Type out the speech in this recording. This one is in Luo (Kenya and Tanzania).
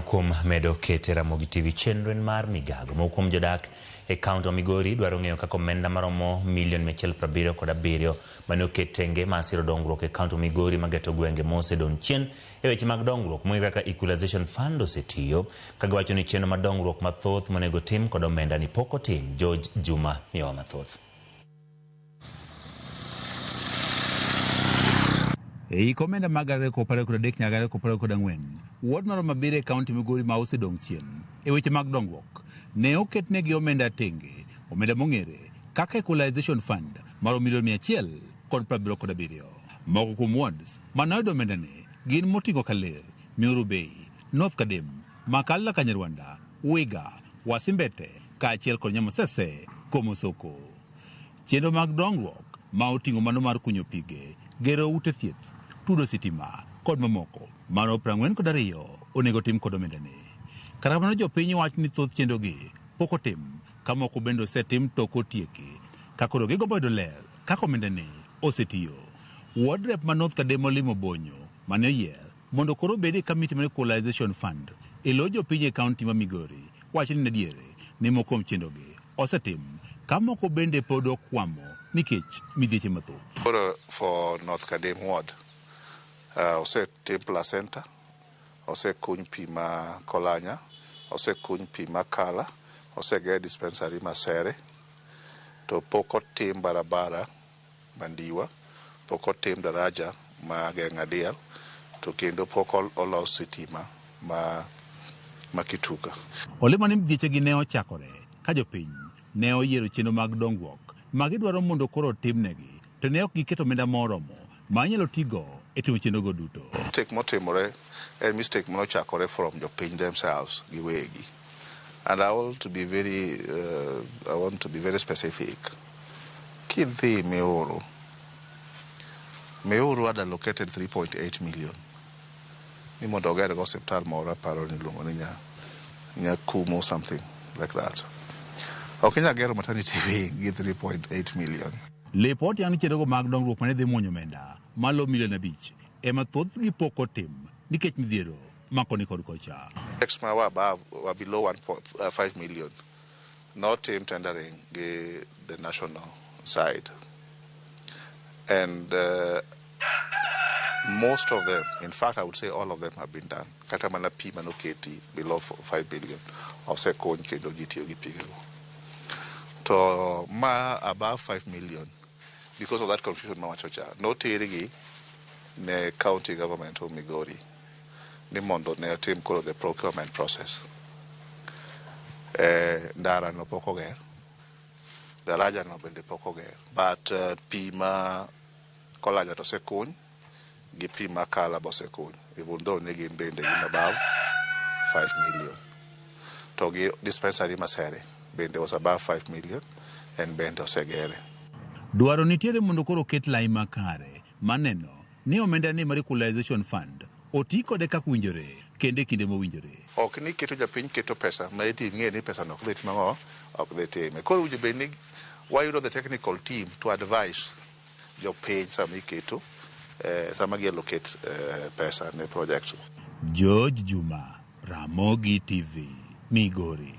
kuom medo kete Ramogi TV chenro mar migago mokuom jodak e kaunti Migori dwaro ng'eyo kaka omenda maromo $177,000 mane oket tenge masiro dongruok e kaunti Migori mageto gwenge mosedong chien e weche mag dongruok moyie kaka Equalization Fund osetiyo kaga wacho ni chenro mar dongruok mathoth monego tim kod omenda ni pok otim. George Juma miyowa mathoth. Ei komenda magare ko pare kod dek nyagare ko pare kod ang'wen ward mar mabire kaunti Migori ma osedong chien e weche mag dongruok ne oketnegi omenda tenge, omenda mong'ere kaka Equalization Fund mar $177,000. Moko kuom wards manoyudo omenda ne gin moting'o Kaler, Miuru Bay, North Kadem, Makalla Kanyarwanda, Wiga, Wasimbete kaachiel kod Nyamosese Komosoko. Chenro mag dongruok ma oting'o mano mar kunyo pige, gero ute thieth, tudo sitima kod mamoko mano 42 onego tim kod omenda ne. Kata kamano jopiny wach ni thoth chenro gi pok otim ka moko bende osetim tok otieki ka koro gigombo yudo ler kaka omenda ne osetiyo. Ward rep ma North Kadem limo bonyo mane oyier mondo koro bed e kamiti mar Equalization Fund e lo jopiny e kaunti ma Migori wacho ni nadiere ni moko kuom chenro gi osetim ka moko bende pod okwamo nikech midhieche mathoth. For North Kadem ward, osetim placenta, osekuny pi ma Kolanya, osekuny pi ma Kala, osege dispensary Masere, to pok otim barabara Mandiwa, pok otim daraja ma Geng'adiel, to kendo pok olos sitima ma Kituka. Olemo ni midhieche gi ne ochakore ka jopiny ne oyiero chenro mag dongruok magidwaro mondo koro timnegi to ne ok giketo omenda moromo ma nyalo tigo e timo chenro go duto. Mistake motimore en mistake mochakore from jopiny themselves giwegi. And I want to be very specific. Kidhi Meuru had allocated 3.8 million. Ni mondo oger go hospital moro paro ni luongo ni Nyakumo something like that. Okinya gero maternity wing gi 3.8 million. Lipot yang chenro mag dongruok mane dhi muonyo omenda malo $1.5 million ema thoth gi pok otim nikech midhiero makoni kod kocha. Next ma above below 1.5 million. Not team tendering the national side. And most of them, in fact, I would say all of them have been done. Katamana P Manoketi below 5 billion. Also, Kony Kendo Gitio Gipigo. To ma above 5 million, because of that confusion, Mamachocha, no terigi ne county government of Migori, ni mondo ne team call the procurement process. Ndara no pokoger, daraja no bende pokoger, but pima Kolanya to sekun, gi pima Kala bo sekun, even though negin bende in above 5 million. To gi dispensary Masere bende was above 5 million and bende osegere. Dwaro nitiere mondo koro ket lai makare maneno ni omenda ni mar Equalization Fund oti kode kaka winjore kende kinde mowinjore. Ok ni keto japiny keto pesa ma iti ng'e ni pesa no ok dhi timo ok dhi time. Koro winjo be ni wayudo the technical team to advise jopiny sama iketo sama giallocate pesa ne project. George Juma, Ramogi TV, Migori.